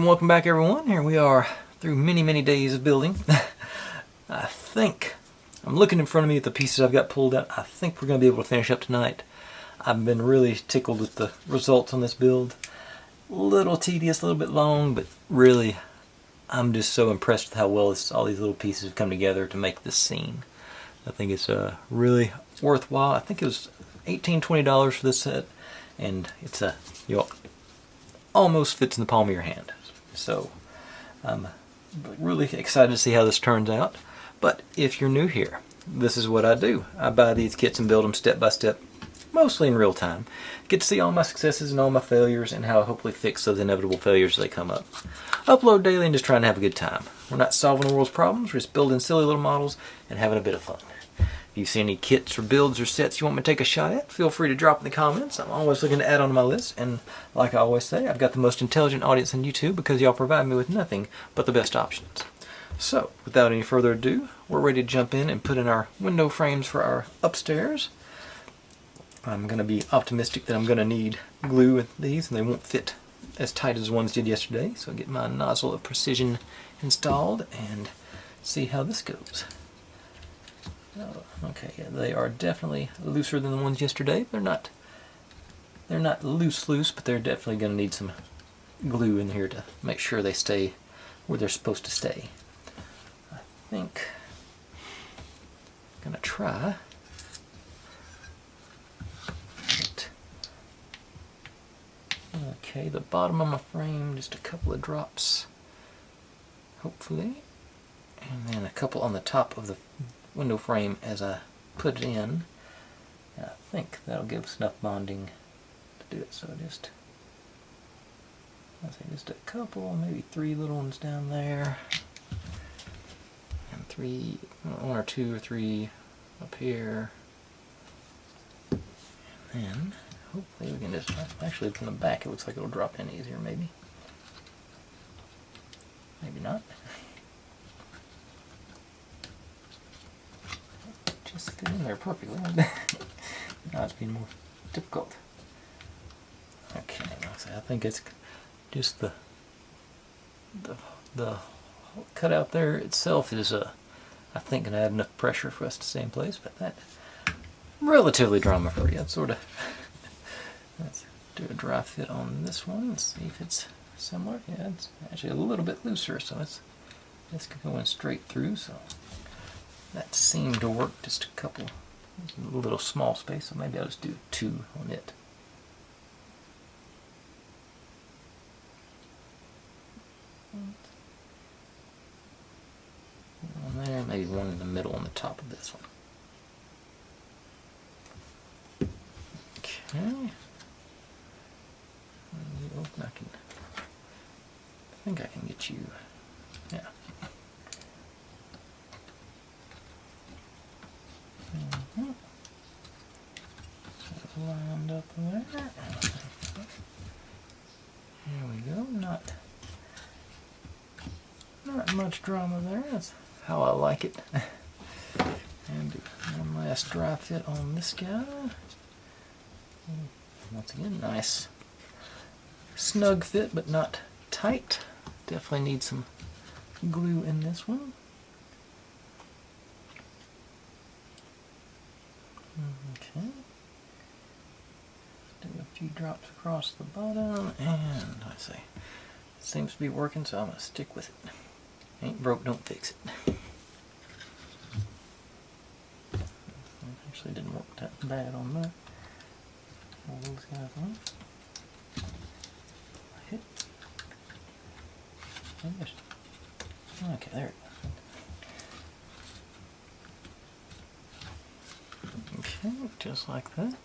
and welcome back, everyone. Here we are through many days of building. I think, I'm looking in front of me at the pieces I've got pulled out. I think we're going to be able to finish up tonight. I've been really tickled with the results on this build. A little tedious, a little bit long, but really, I'm just so impressed with how well all these little pieces have come together to make this scene. I think it's really worthwhile. I think it was $18, $20 for this set, and it's almost fits in the palm of your hand. So I'm really excited to see how this turns out. But if you're new here, this is what I do. I buy these kits and build them step by step, mostly in real time. Get to see all my successes and all my failures and how I hopefully fix those inevitable failures as they come up. Upload daily and just trying to have a good time. We're not solving the world's problems, we're just building silly little models and having a bit of fun. If you see any kits or builds or sets you want me to take a shot at, feel free to drop in the comments. I'm always looking to add on to my list, and like I always say, I've got the most intelligent audience on YouTube because y'all provide me with nothing but the best options. So, without any further ado, we're ready to jump in and put in our window frames for our upstairs. I'm going to be optimistic that I'm going to need glue with these, and they won't fit as tight as the ones did yesterday, so I'll get my nozzle of precision installed and see how this goes. Oh, okay, yeah, they are definitely looser than the ones yesterday. They're not loose, but they're definitely going to need some glue in here to make sure they stay where they're supposed to stay. I think I'm going to try. Okay, the bottom of my frame, just a couple of drops, hopefully, and then a couple on the top of the window frame as I put it in. And I think that'll give us enough bonding to do it. So just a couple, maybe 3 little ones down there, and 1 or 2 or 3 up here, and then hopefully we can just, actually from the back it looks like it'll drop in easier, maybe not. Just fit in there perfectly. Now it's being more difficult. Okay, I think it's just the cutout there itself is I think going to add enough pressure for us to stay in place, but that relatively drama free. Let's do a dry fit on this one and see if it's similar. Yeah, it's actually a little bit looser, so this could go in straight through. So that seemed to work. Just a couple, a little small space, so maybe I'll just do 2 on it. One there, maybe 1 in the middle on the top of this one. Okay. I think I can get you. Yeah. Lined up there. There we go. Not much drama there. That's how I like it. And do one last dry fit on this guy. Once again, nice snug fit, but not tight. Definitely need some glue in this one. Okay. Do a few drops across the bottom, and I say, it seems to be working, so I'm going to stick with it. Ain't broke, don't fix it. Actually didn't work that bad on that. All those guys on. Hit. Okay, there it goes. Okay, just like that.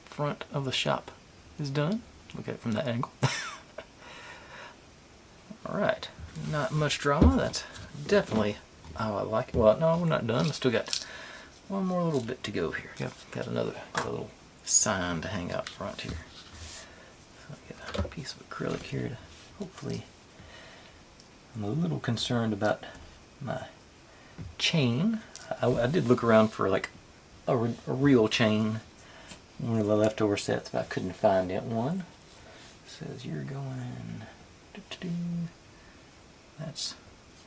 Front of the shop is done. Look at it from that angle. Alright, not much drama. That's definitely how I like it. Well, no, we're not done. I still got one more little bit to go here. Got a little sign to hang out front here. So I got a piece of acrylic here to hopefully. I'm a little concerned about my chain. I did look around for like a real chain, one of the leftover sets, but I couldn't find it. One says you're going that's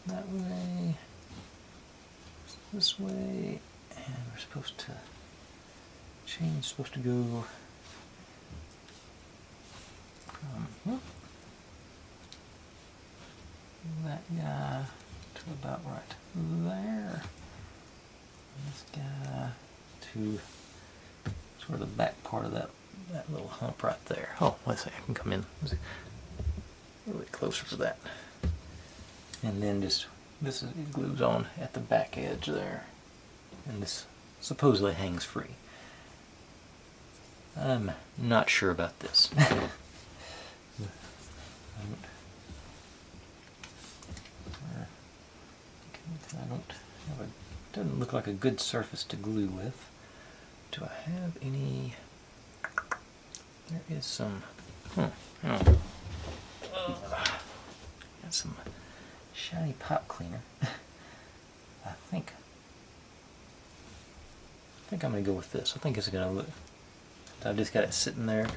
that way, this way, and we're supposed to change, supposed to go from that guy to about right there. And this guy to sort of the back part of that little hump right there. Oh, let's see, I can come in a little bit closer for that. And then just, it glues on at the back edge there. And this supposedly hangs free. I'm not sure about this. Doesn't look like a good surface to glue with. Do I have any? There is some. Got some shiny pop cleaner. I think I'm gonna go with this. I think it's gonna look. I've just got it sitting there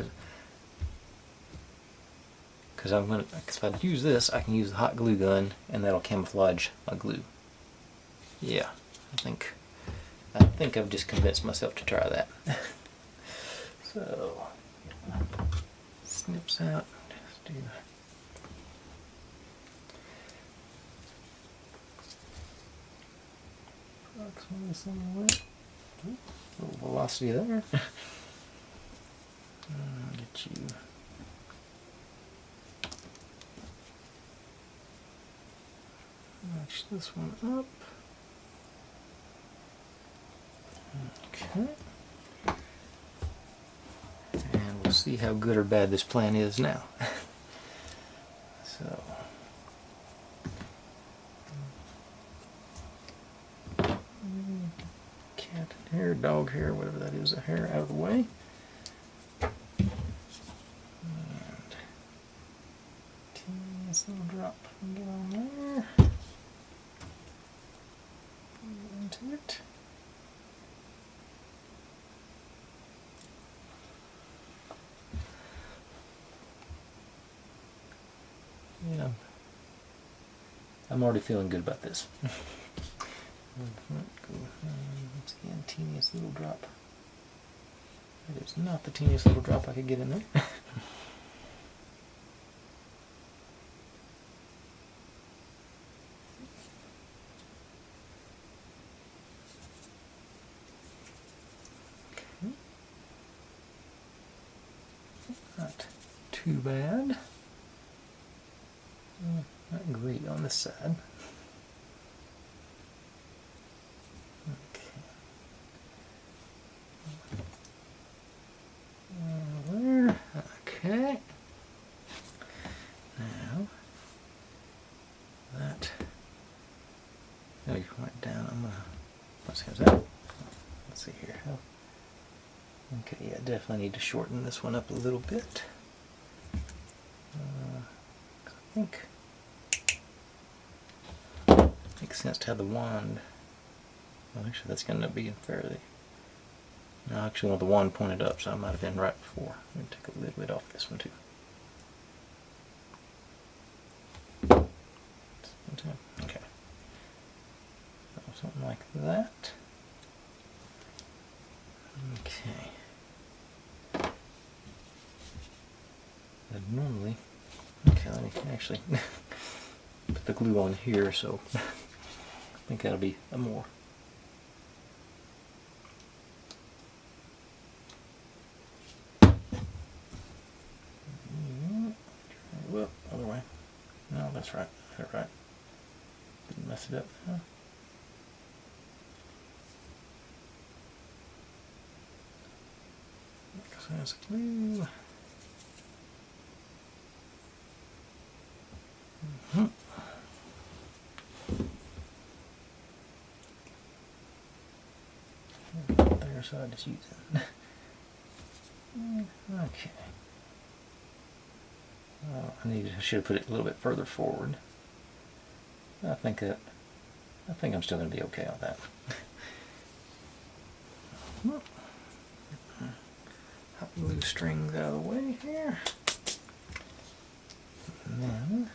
because if I use this, I can use the hot glue gun and that'll camouflage my glue. Yeah, I think I've just convinced myself to try that. So, snips out. Let's do approximately somewhere. A little velocity there. Get you. Match this one up. Okay. And we'll see how good or bad this plan is now. So. Cat hair, dog hair, whatever that is, the hair out of the way. And this little drop and get on there. Put it into it. Yeah, I'm already feeling good about this. Once again, teeniest little drop. That is not the teeniest little drop I could get in there. Okay. Not too bad. Not great on this side. Okay. There. Okay. Now that. Oh, you went down. I'm gonna. Let's see that. Let's see here. Okay, yeah, definitely need to shorten this one up a little bit. I think. Makes sense to have the wand. Well, actually, that's going to be fairly. No, I actually want the wand pointed up, so I might have been right before. I'm going to take a little bit off this one too. Okay. So something like that. Okay. And normally, okay, let me actually put the glue on here, so I think that'll be a more. Well, other way. No, that's right. That's right. Didn't mess it up. Huh? So that's glue. There, so I just use it. Okay. I should have put it a little bit further forward. I think I'm still going to be okay on that. Hot glue strings out of the way here. And then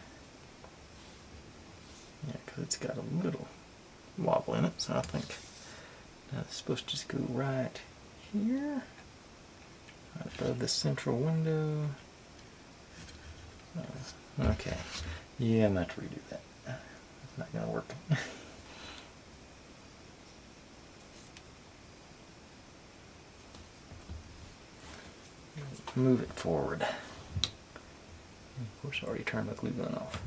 because it's got a little wobble in it. So I think it's supposed to just go right here, right above the central window. Okay, yeah, I'm going to have to redo that. It's not going to work. Move it forward. Of course, I already turned my glue gun off.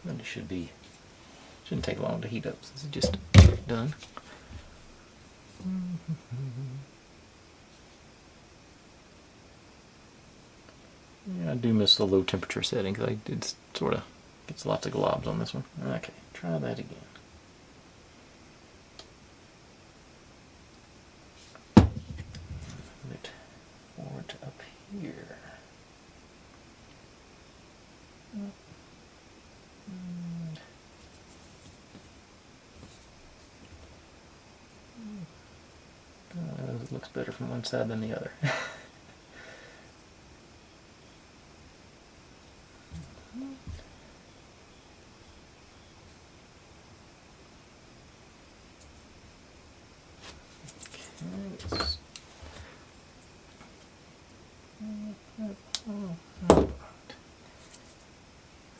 But it shouldn't take long to heat up since it's just done. Yeah, I do miss the low temperature setting because it sort of gets lots of globs on this one. Okay, try that again. Move it forward to up here. It looks better from one side than the other.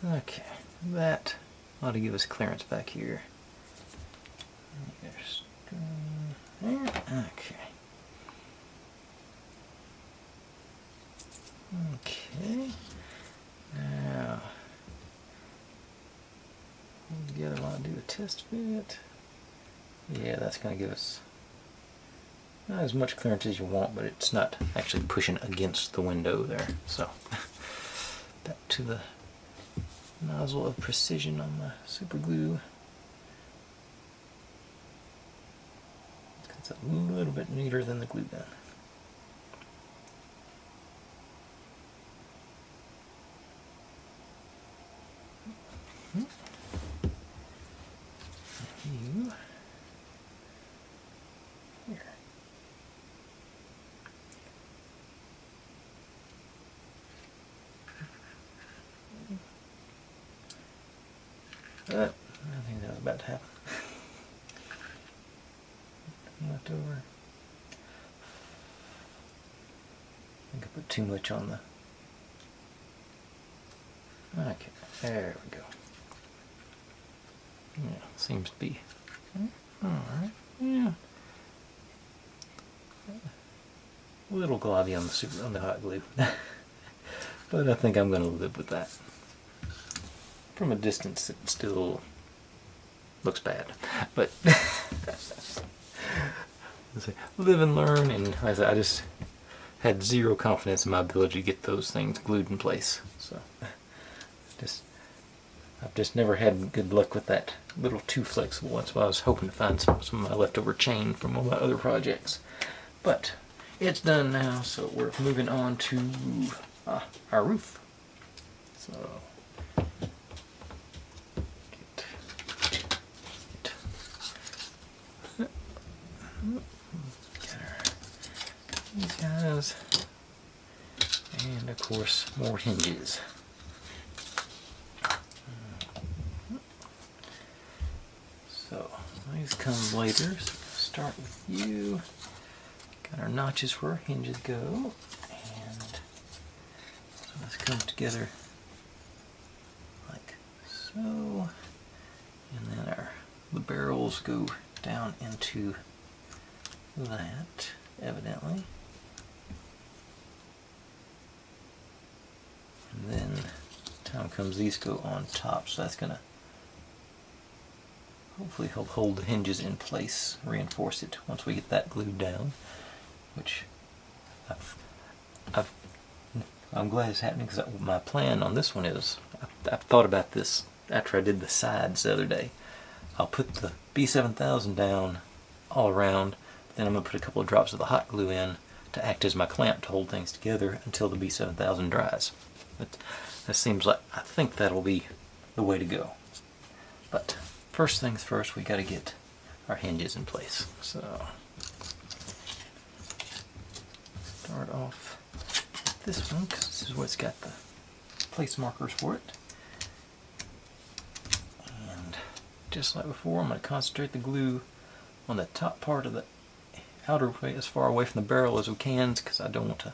Okay, that ought to give us clearance back here. Okay. Okay. Now, hold together while I do a test fit. Yeah, that's going to give us not as much clearance as you want, but it's not actually pushing against the window there. So, back to the nozzle of precision on my super glue. It's a little bit neater than the glue gun. You here. I think that was about to happen. Left over. I think I put too much on the. Okay, there we go. Yeah, seems to be. Alright, yeah. A little globby on the hot glue. But I think I'm going to live with that. From a distance, it still looks bad. But live and learn, and like I said, I just had zero confidence in my ability to get those things glued in place. So I've just never had good luck with that. A little too flexible. That's why I was hoping to find some of my leftover chain from all my other projects. But it's done now, so we're moving on to our roof. So these guys, and of course more hinges. So these come later, so we'll start with you. Got our notches where our hinges go, and so this comes together like so, and then the barrels go down into that, evidently. And then time comes, these go on top, so that's going to hopefully help hold the hinges in place, reinforce it once we get that glued down, which I'm glad it's happening, because my plan on this one is, I've thought about this after I did the sides the other day. I'll put the B7000 down all around, then I'm going to put a couple of drops of the hot glue in to act as my clamp to hold things together until the B7000 dries. But that seems like, I think that'll be the way to go. But first things first, we got to get our hinges in place. So start off with this one, because this is what's got the place markers for it. just like before, I'm going to concentrate the glue on the top part of the outer way, as far away from the barrel as we can, because I don't want to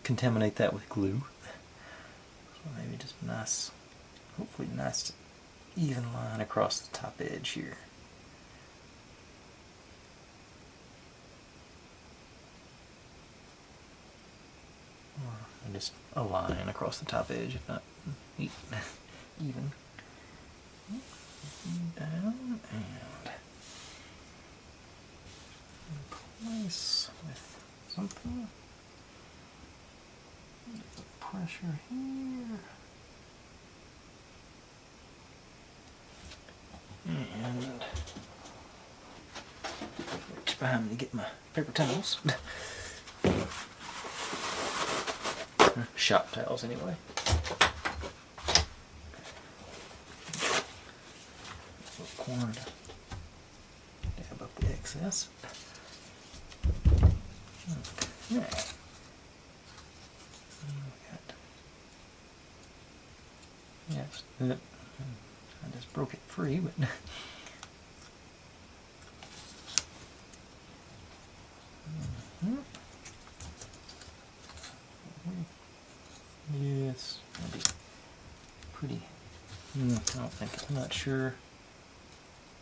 contaminate that with glue. So maybe just nice, hopefully nice even line across the top edge here. Or just a line across the top edge, if not even. Down and place with something. Get the pressure here. And reach behind me to get my paper towels. Shop towels, anyway. Corn to dab up the excess. Okay. Yes, I just broke it free, but yes, that'd be pretty. I don't think, I'm not sure.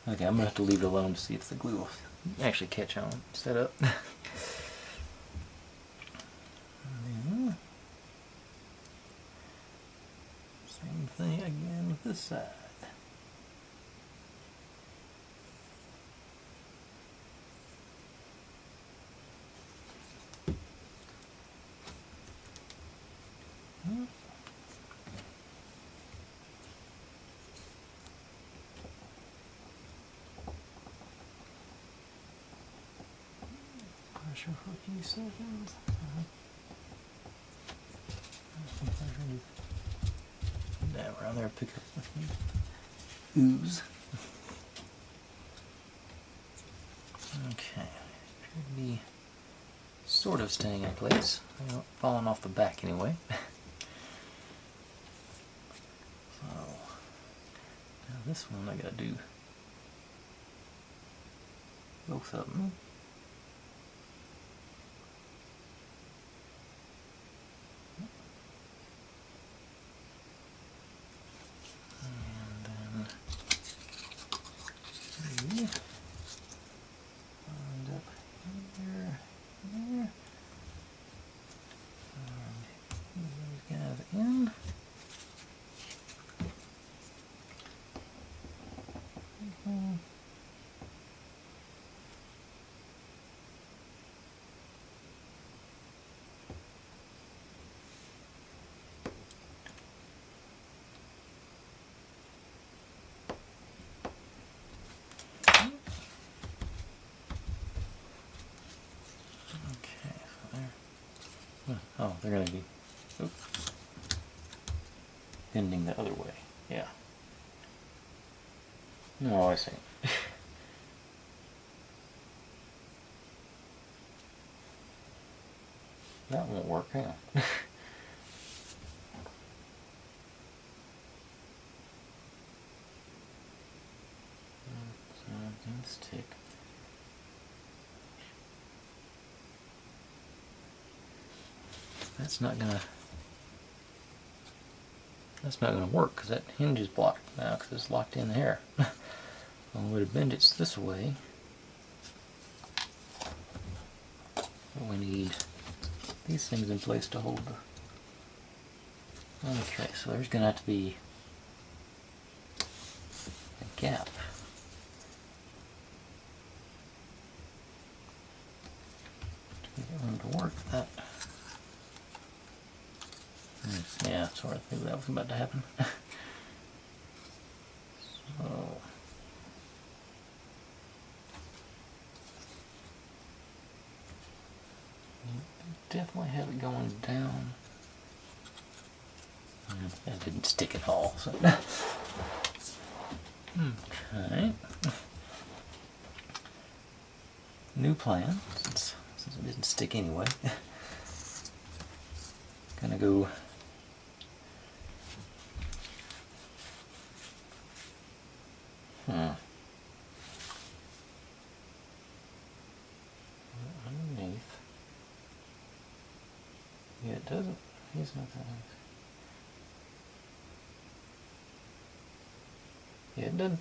Okay, I'm gonna have to leave it alone to see if the glue will actually catch on. Set up. Same thing again with this side. Pressure for a few seconds. That around there, pick up a few ooze. Okay, appear to be sort of staying in place. They're not falling off the back anyway. So now this one I gotta do both of them. Oh, they're going to be bending the other way. Yeah. No, I see. That won't work, huh? So it stick. That's not gonna work because that hinge is blocked now because it's locked in there. Only way to bend it's this way. But we need these things in place to hold the. Okay, so there's gonna have to be a gap. To get room to work that. Yeah, sort of think that was about to happen. So definitely have it going down. That didn't stick at all. So. Okay. New plan, since it didn't stick anyway. Gonna go doesn't. He's not that. Yeah, it doesn't.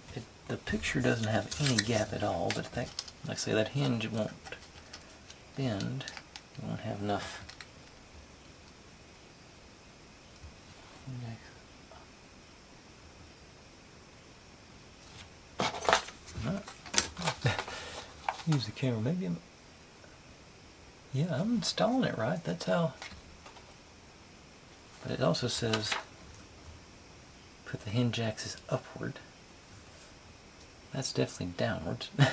The picture doesn't have any gap at all. But that, like I say, that hinge won't bend. You won't have enough. No. Use the camera. Maybe yeah, I'm installing it right. That's how. But it also says put the hinge axis upward. That's definitely downwards. And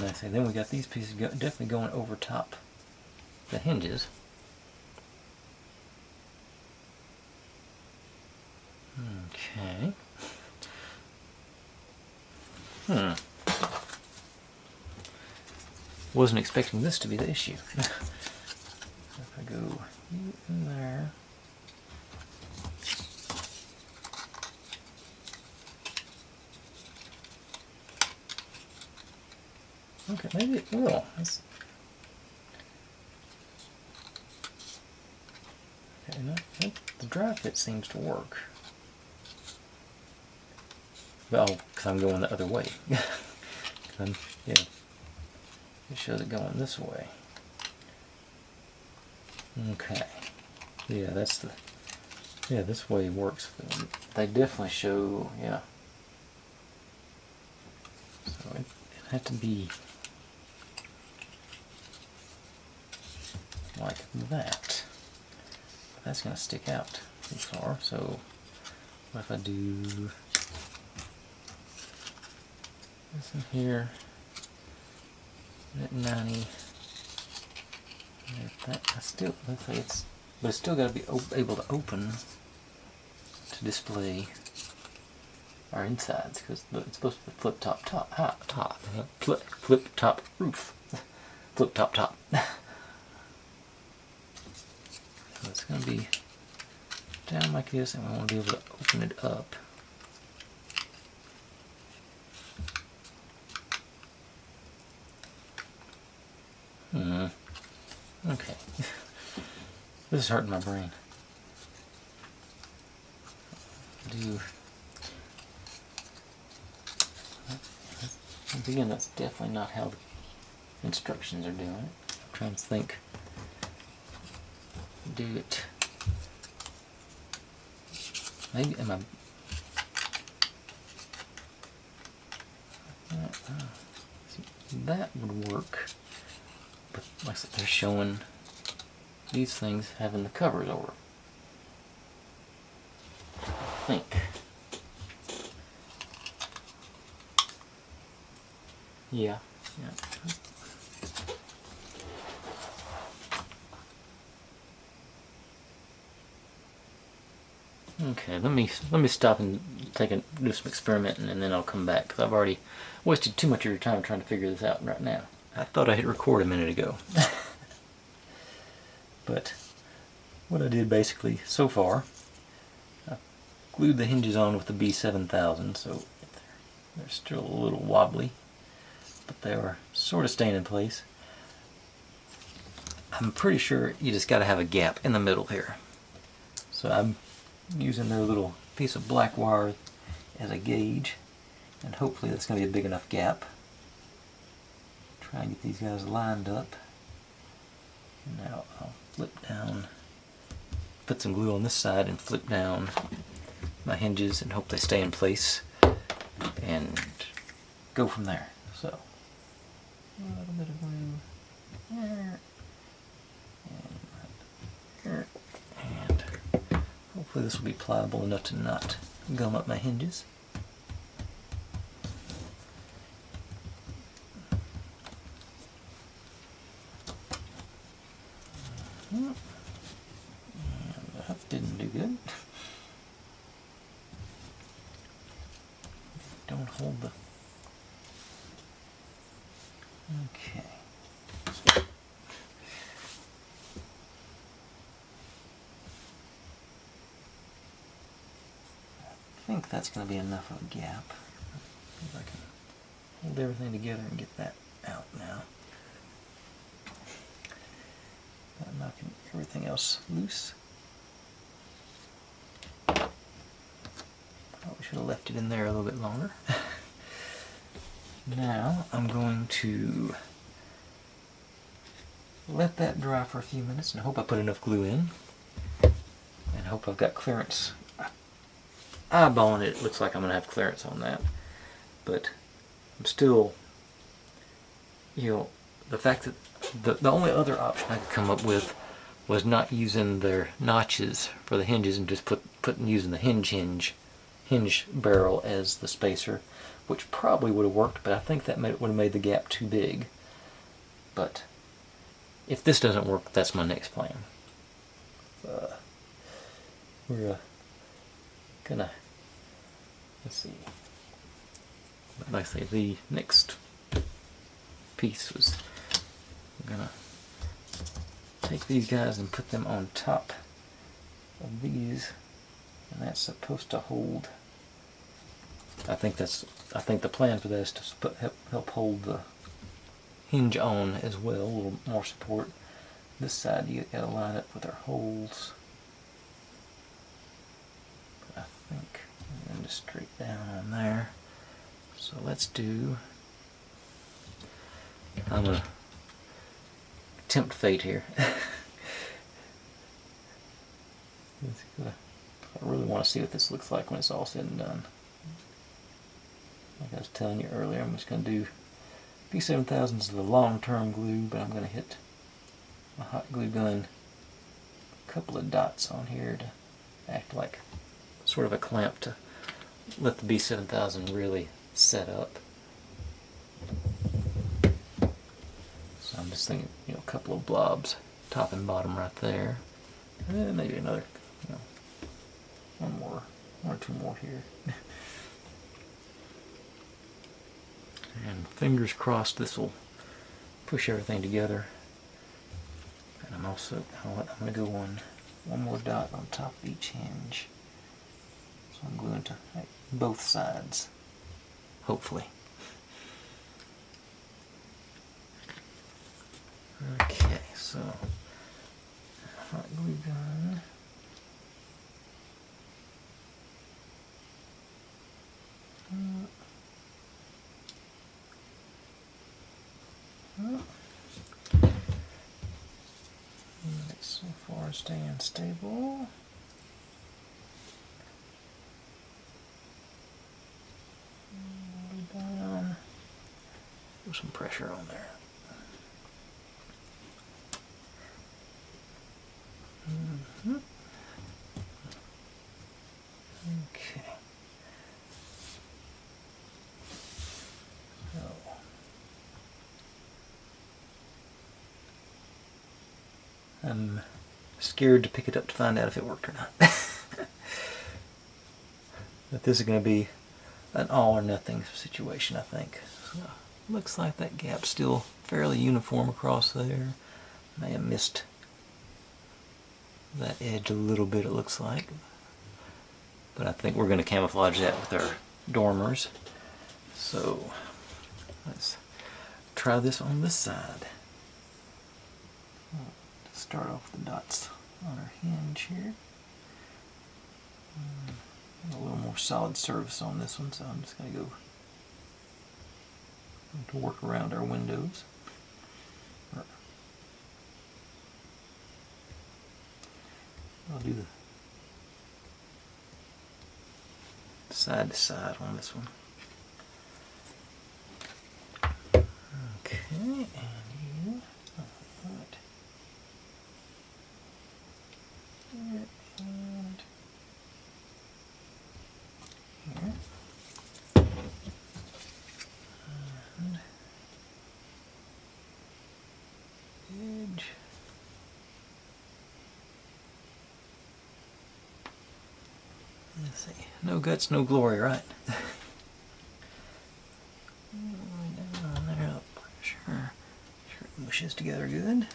I say then we got these pieces definitely going over top the hinges. Okay. Wasn't expecting this to be the issue. If I go in there. Okay, maybe it will. Okay, no, the dry fit seems to work. Well, because I'm going the other way. Yeah, it shows it going this way. Okay. Yeah, that's the. Yeah, this way works. They definitely show. Yeah. So it had to be like that. But that's going to stick out too far. So what if I do this in here at 90? That I still, let's say it's, but it's still got to be able to open to display our insides because it's supposed to be flip top flip top roof, flip top. So it's going to be down like this, and we want to be able to open it up. Okay. This is hurting my brain. Again, that's definitely not how the instructions are doing it. I'm trying to think. Do it. Maybe am I? That would work. But like I said, they're showing these things having the covers over. I think. Yeah. Okay, let me stop and do some experimenting, and then I'll come back because I've already wasted too much of your time trying to figure this out right now. I thought I hit record a minute ago. But what I did basically so far, I glued the hinges on with the B7000, so they're still a little wobbly, but they are sort of staying in place. I'm pretty sure you just got to have a gap in the middle here. So I'm using their little piece of black wire as a gauge, and hopefully that's going to be a big enough gap. Try and get these guys lined up. Now I'll flip down, put some glue on this side and flip down my hinges and hope they stay in place and go from there. So a little bit of glue there and hopefully this will be pliable enough to not gum up my hinges. And that didn't do good. Don't hold the... Okay. I think that's going to be enough of a gap. See if I can hold everything together and get that out now. I'm knocking everything else loose. Probably should have left it in there a little bit longer. Now I'm going to let that dry for a few minutes and hope I put enough glue in. And hope I've got clearance. Eyeballing it, it looks like I'm going to have clearance on that. But I'm still, the fact that the only other option I could come up with was not using their notches for the hinges and just using the hinge barrel as the spacer, which probably would have worked, but I think that would have made the gap too big. But if this doesn't work, that's my next plan. We're gonna, let's see. But like I say, the next piece was, I'm gonna take these guys and put them on top of these, and that's supposed to hold. I think the plan for this is to help hold the hinge on as well, a little more support. This side you gotta line up with our holes. But I think I'm going to straight down on there. So let's do. I'm gonna tempt fate here. I really want to see what this looks like when it's all said and done. Like I was telling you earlier, I'm just going to do P7000 is the long-term glue, but I'm going to hit my hot glue gun a couple of dots on here to act like sort of a clamp to let the B7000 really set up. So I'm just thinking, a couple of blobs, top and bottom right there. And maybe another, one or two more here. And fingers crossed this will push everything together. And I'm going to go one more dot on top of each hinge. So I'm gluing to both sides, hopefully. Okay, so hot glue gun. It's so far staying stable. Down. Put some pressure on there. Okay. I'm scared to pick it up to find out if it worked or not. But this is going to be an all or nothing situation, I think. So, looks like that gap's still fairly uniform across there. May have missed that edge a little bit, it looks like. But I think we're going to camouflage that with our dormers. So let's try this on this side. Start off the dots on our hinge here. A little more solid surface on this one, so I'm just going to go to work around our windows. I'll do the side to side on this one. Okay, and you. Alright. And here. And edge. Let's see. No guts, no glory, right? Down there, sure it mushes together good.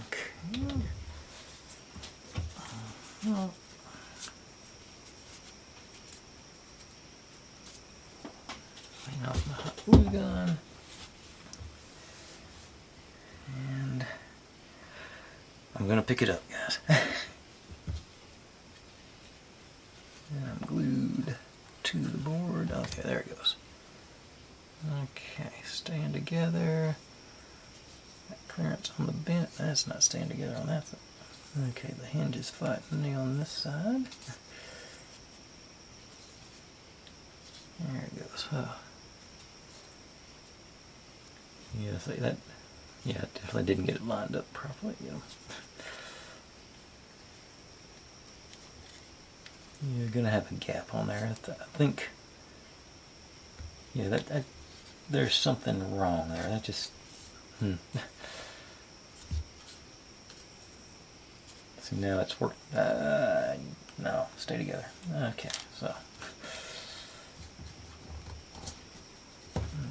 Okay. off my hot glue gun. And I'm going to pick it up, guys. And I'm glued to the board. Okay, there it goes. Okay, staying together. That clearance on the bent, that's not staying together on that side. Okay, the hinge is fighting me on this side. There it goes. Oh. Yeah, see that? Yeah, I definitely didn't get it lined up properly. You know. You're gonna have a gap on there. I think. Yeah, that there's something wrong there. That just. See, now it's worked. No, stay together. Okay, so.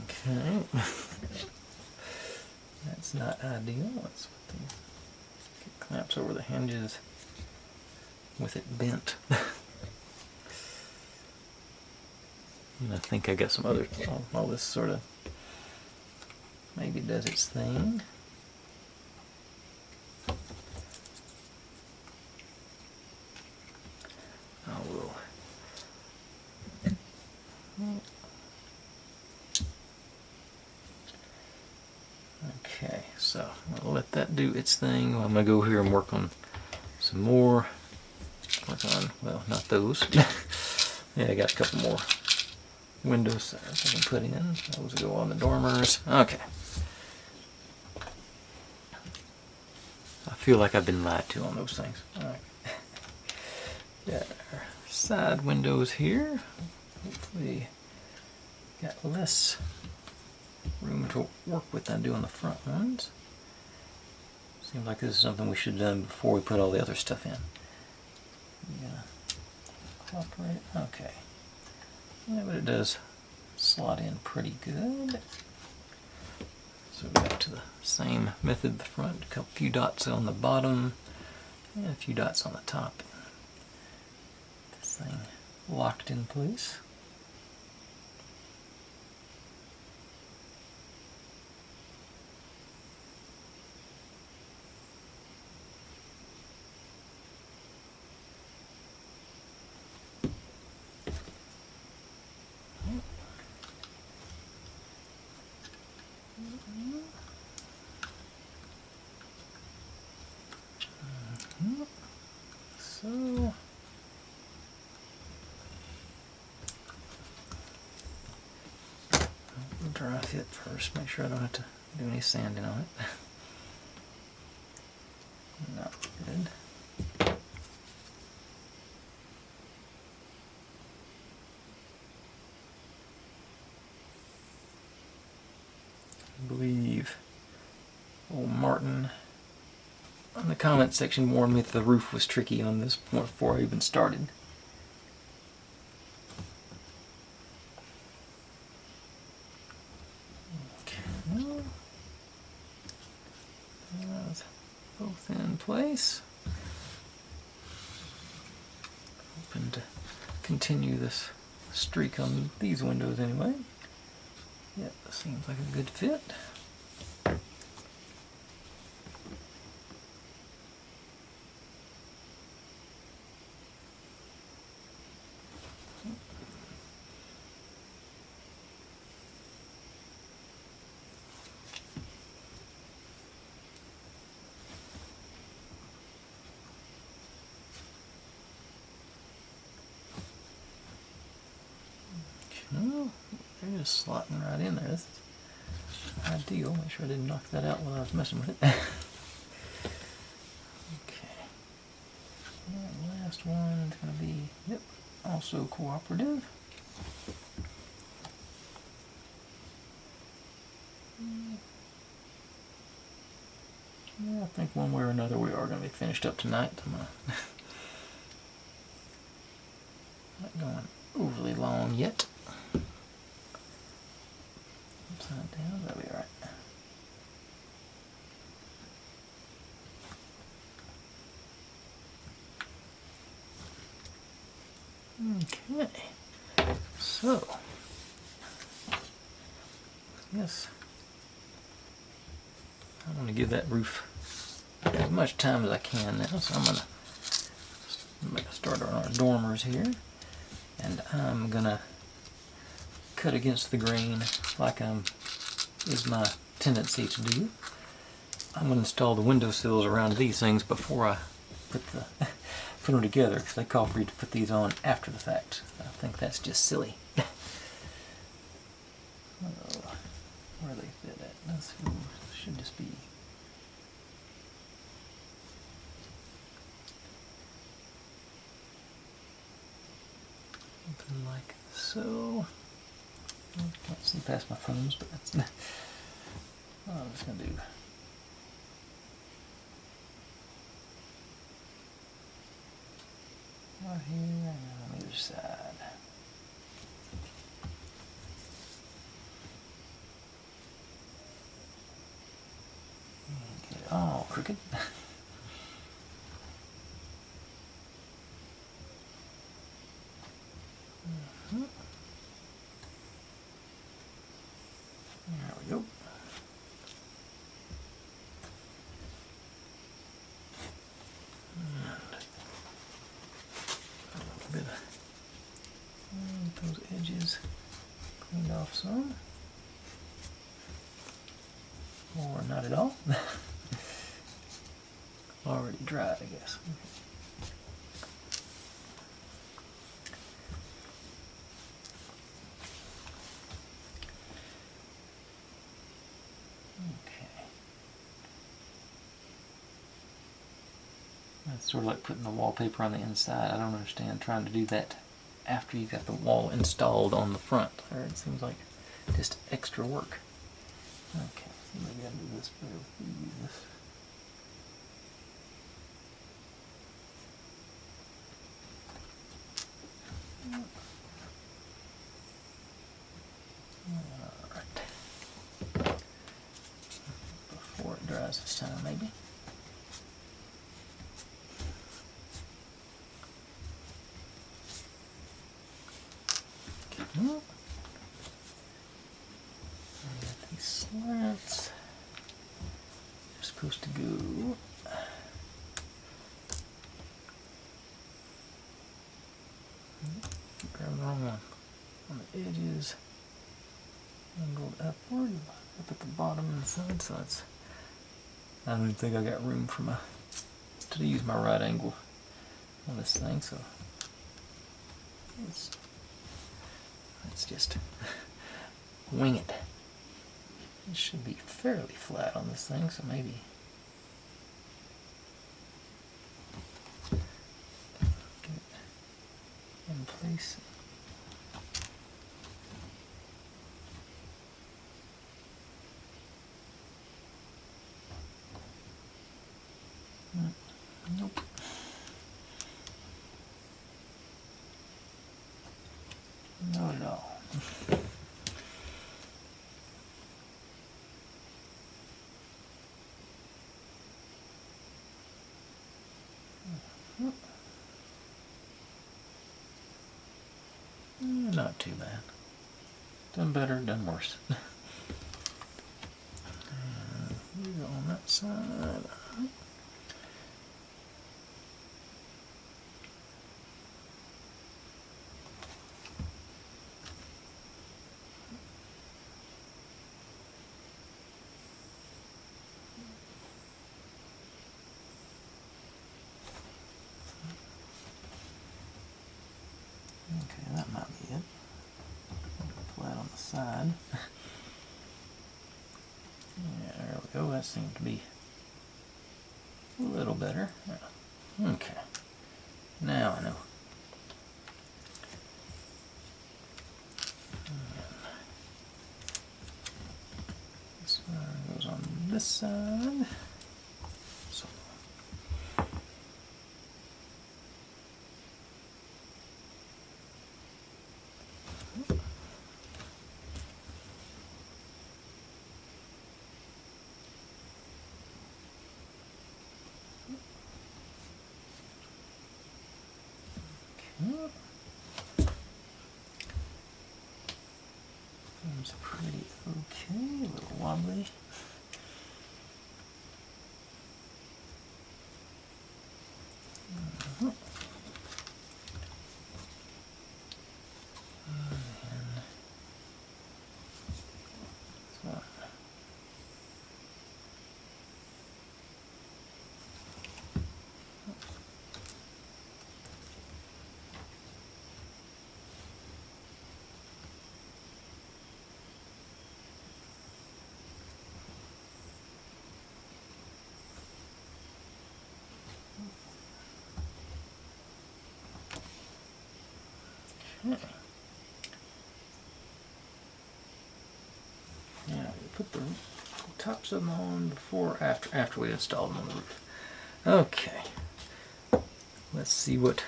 Okay. That's not ideal. Let's put the clamps over the hinges with it bent. And I think I got some other, all this sort of maybe does its thing. I will. Okay, so I'll let that do its thing. I'm going to go here and work on some more. Work on, well, not those. Yeah, I got a couple more windows I can put in. Those go on the dormers. Okay. I feel like I've been lied to on those things. Alright. Got our side windows here. Hopefully got less room to work with than I do on the front ones. Seems like this is something we should have done before we put all the other stuff in. Yeah. Operate. Okay. Yeah, but it does slot in pretty good. So back to the same method at the front. A few dots on the bottom and a few dots on the top. This thing locked in place. So dry fit first, make sure I don't have to do any sanding on it. Not good. I believe old Martin in the comment section warned me that the roof was tricky on this before I even started. Okay. That's both in place. Hoping to continue this streak on these windows anyway. Yep, seems like a good fit. Oh, they're just slotting right in there. This is ideal. Make sure I didn't knock that out while I was messing with it. Okay. And last one is going to be, yep, also cooperative. Yeah, I think one way or another we are going to be finished up tonight. I'm not going overly long yet. Upside down, that'll be alright. Okay, so Yes. I want to give that roof as much time as I can now, so I'm gonna start on our dormers here, and I'm gonna cut against the grain like is my tendency to do. I'm gonna install the windowsills around these things before I put them together, because they call for you to put these on after the fact. I think that's just silly. Where they fit at? This should just be. Something like so. I can't see past my thumbs, but that's. I'm just gonna do. Right here and on either side. Get it all crooked. There we go. And those edges cleaned off some, or not at all. Already dried, I guess. It's sort of like putting the wallpaper on the inside. I don't understand trying to do that after you got the wall installed on the front. Or it seems like just extra work. Okay, so maybe I'll do this better with this. Alright. Before it dries this time, maybe. I got these slats. They're supposed to go. Grab the wrong one. On the edges, angled upward, up at the bottom and the side. So it's. I don't even think I got room for to use my right angle on this thing. So let's just wing it. It should be fairly flat on this thing, so maybe get it in place. Nope. Not at all. Not too bad. Done better, done worse. And on that side. Okay, that might be it. Flat on the side. Yeah, there we go. That seemed to be a little better. Okay. Now I know. This one goes on this side. So. Seems pretty okay, a little wobbly. Okay. Now we put the tops of them on before, after we install them on the roof. Okay. Let's see what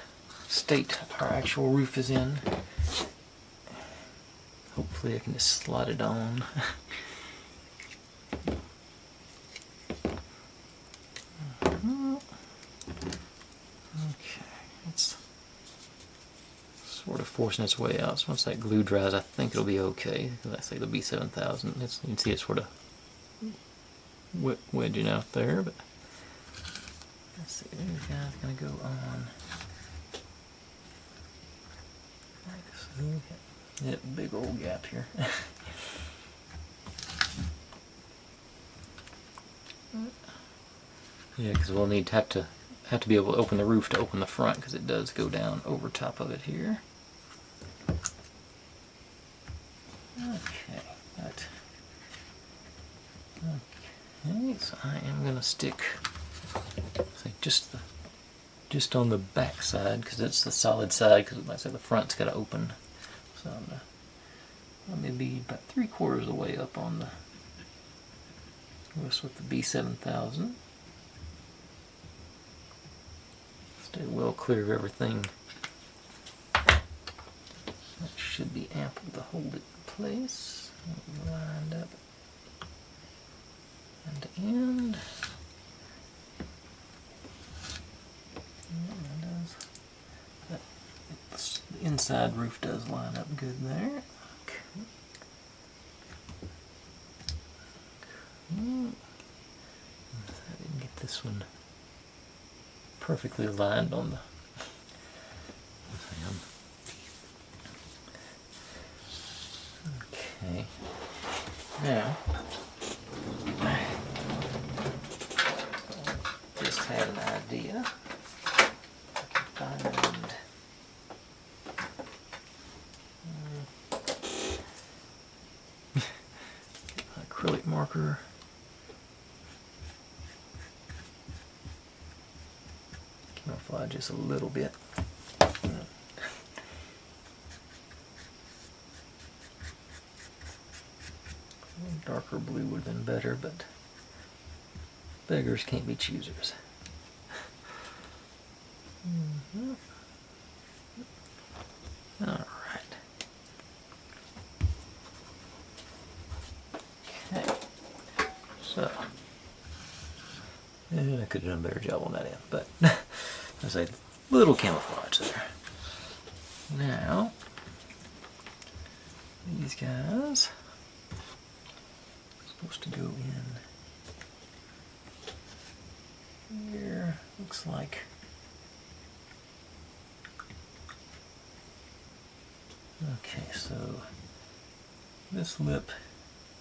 state our actual roof is in. Hopefully I can just slide it on. Okay, it's sort of forcing its way out. So once that glue dries, I think it'll be okay. Because I say the B7000, you can see it's sort of wedging out there. But let's see, these guys gonna go on like so. Yep, big old gap here. Yeah, because we'll have to be able to open the roof to open the front, because it does go down over top of it here. Okay, so I am going to stick, say, just on the back side, because it's the solid side, because like I said, the front's got to open. So I'm going to let me be about 3/4 of the way up on the with the B7000. Stay well clear of everything. That should be ample to hold it in place. Lined up end to end. The inside roof does line up good there. Okay. I didn't get this one perfectly aligned on the fan. Okay. Now, I just had an idea. I can find acrylic marker. Camouflage just a little bit. Darker blue would have been better, but beggars can't be choosers. All right. Okay. So, I could have done a better job on that end, but there's a little camouflage there. Now, these guys are supposed to go in here. Looks like okay, so this lip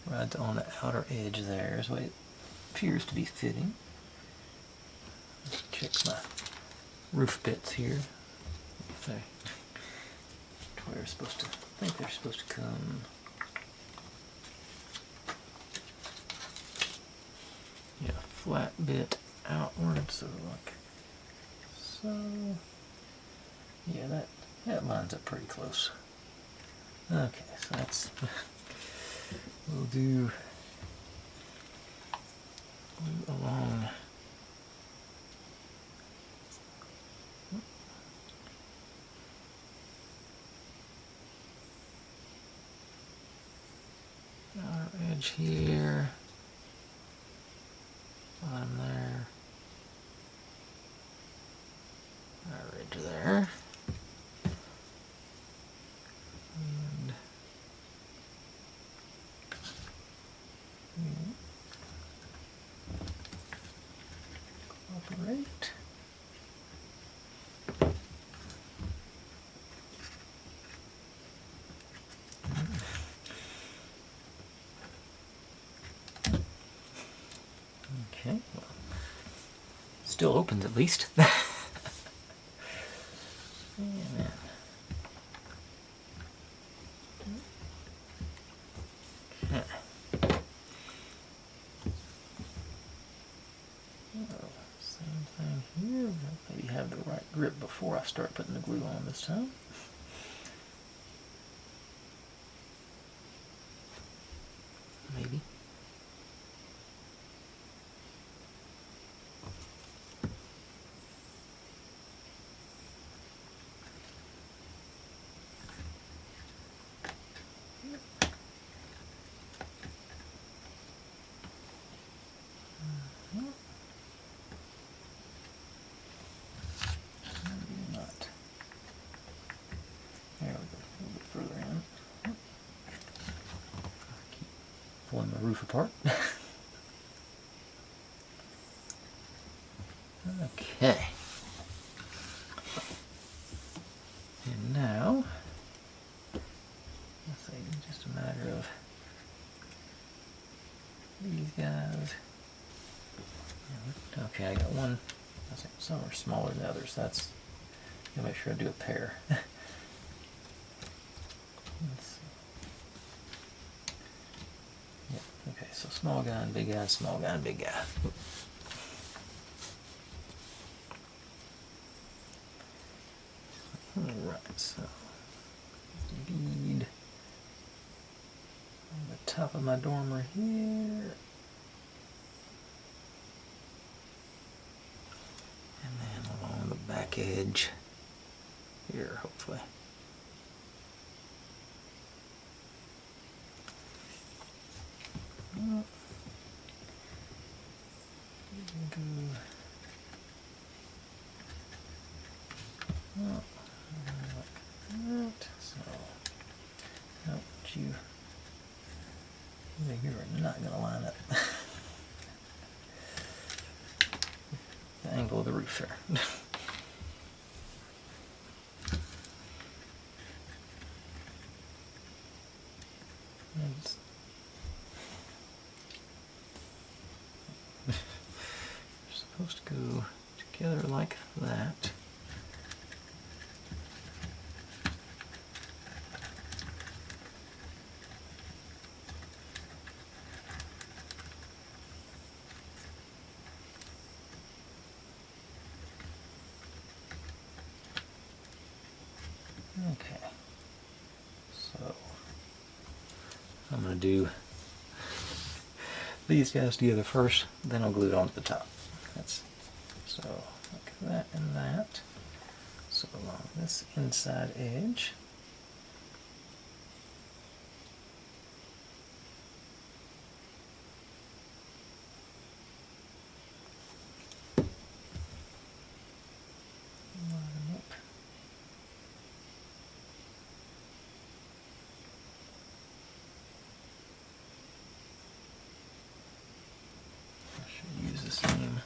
rides on the outer edge there is what it appears to be fitting. Let's check my roof bits here. Where they're supposed to, I think they're supposed to come. Yeah, flat bit outward, so like so. Yeah, that lines up pretty close. Okay, so that's we'll do along. Outer edge here, bottom there, outer edge there, and still opens at least. Okay. Same thing here. Maybe have the right grip before I start putting the glue on this time. Maybe. Pulling the roof apart. Okay. And now, let's see, just a matter of these guys. Okay, I got one. I think some are smaller than others. That's, gotta make sure I do a pair. Let's see. Yeah, okay, so small guy and big guy, small guy and big guy. Alright, so lead on the top of my dormer here. And then along the back edge here, hopefully. You are not going to line up. The angle of the roof there. You're supposed to go together like that. Okay, so I'm going to do these guys together first, then I'll glue it onto the top. That's so like that and that. So along this inside edge. Use the same.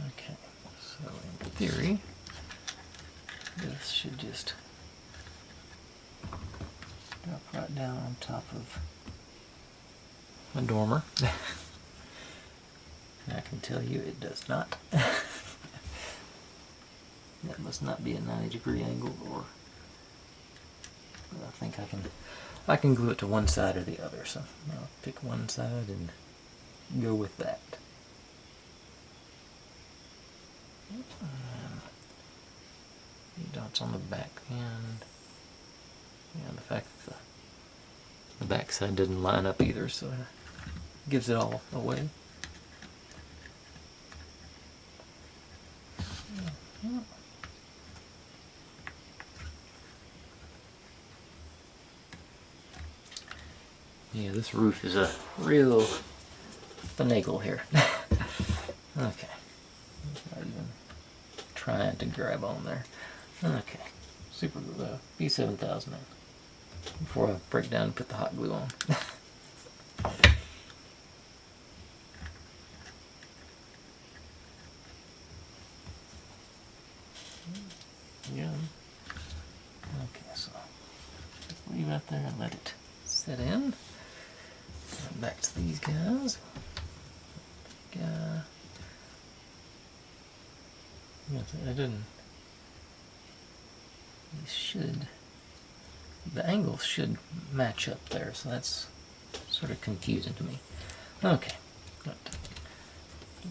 Okay, so in theory, this should just drop right down on top of my dormer. I can tell you it does not. That must not be a 90-degree angle, or but I think I can glue it to one side or the other. So I'll pick one side and go with that. Dots on the back end. Yeah, the fact that the back side didn't line up either, so it gives it all away. Yeah, this roof is a real finagle here. Okay. Not even trying to grab on there. Okay. Super glue, B7000 in. Before I break down and put the hot glue on. there and let it set in. Back to these guys. I didn't. These should. The angles should match up there, so that's sort of confusing to me. Okay.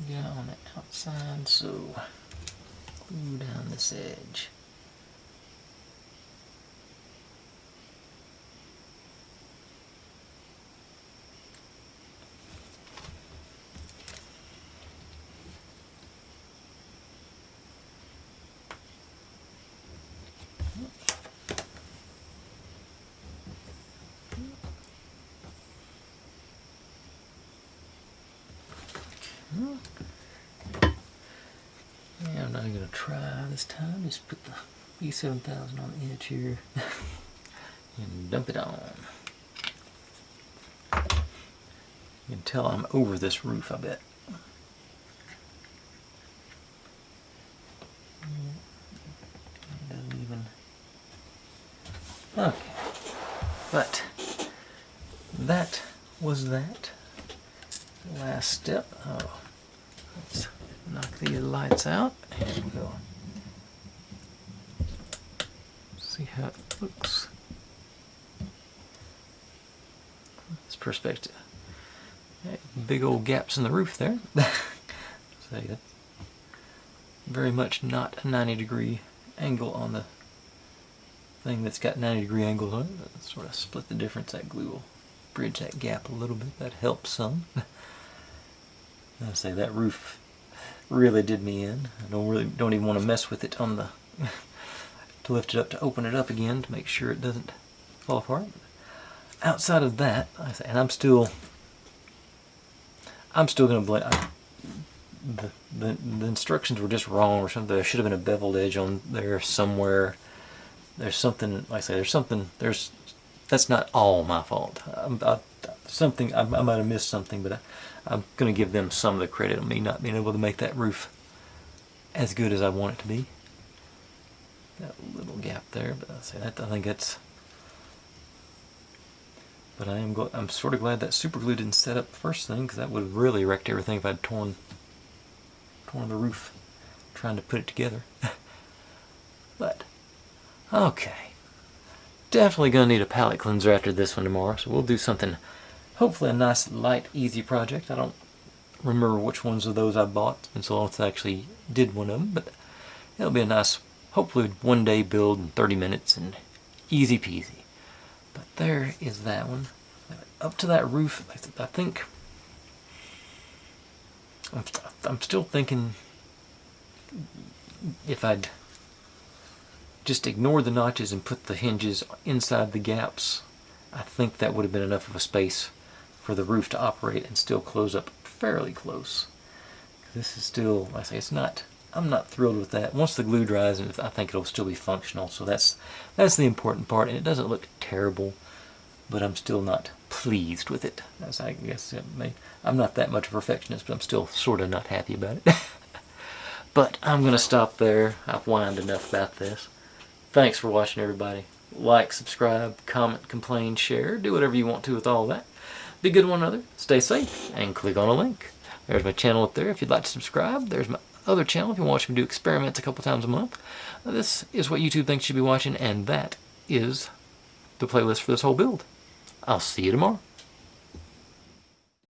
Get on the outside, so glue down this edge. Yeah, I'm not even going to try this time. Just put the B7000 on the edge here and dump it on. You can tell I'm over this roof, I bet. Doesn't even. Okay. But that was that. Last step. Oh, let's knock these lights out and we'll see how it looks. This perspective. Big old gaps in the roof there. So that's very much not a 90-degree angle on the thing that's got 90-degree angles on it. But sort of split the difference. That glue will bridge that gap a little bit. That helps some. I say that roof really did me in. I don't even want to mess with it on the to lift it up to open it up again to make sure it doesn't fall apart. Outside of that, I say, and I'm still going to blame. The instructions were just wrong or something. There should have been a beveled edge on there somewhere. There's something. Like I say, there's something. That's not all my fault. I might have missed something, but I'm going to give them some of the credit on me not being able to make that roof as good as I want it to be. Got a little gap there, but I think that's. But I'm sort of glad that super glue didn't set up the first thing, because that would have really wrecked everything if I'd torn the roof trying to put it together. But okay, definitely gonna need a palette cleanser after this one tomorrow, so we'll do something. Hopefully a nice, light, easy project. I don't remember which ones of those I bought. It's been so long since I actually did one of them, but it'll be a nice, hopefully one-day build in 30 minutes and easy peasy. But there is that one. Up to that roof, I think I'm still thinking if I'd just ignore the notches and put the hinges inside the gaps, I think that would have been enough of a space for the roof to operate and still close up fairly close. This is still, like I say, it's not. I'm not thrilled with that. Once the glue dries, and I think it'll still be functional. So that's the important part, and it doesn't look terrible, but I'm still not pleased with it. As I guess I'm not that much of a perfectionist, but I'm still sort of not happy about it. But I'm gonna stop there. I've whined enough about this. Thanks for watching, everybody. Like, subscribe, comment, complain, share. Do whatever you want to with all that. Be good to one another. Stay safe, and click on a link. There's my channel up there if you'd like to subscribe. There's my other channel if you watch me do experiments a couple times a month. This is what YouTube thinks you should be watching, and that is the playlist for this whole build. I'll see you tomorrow.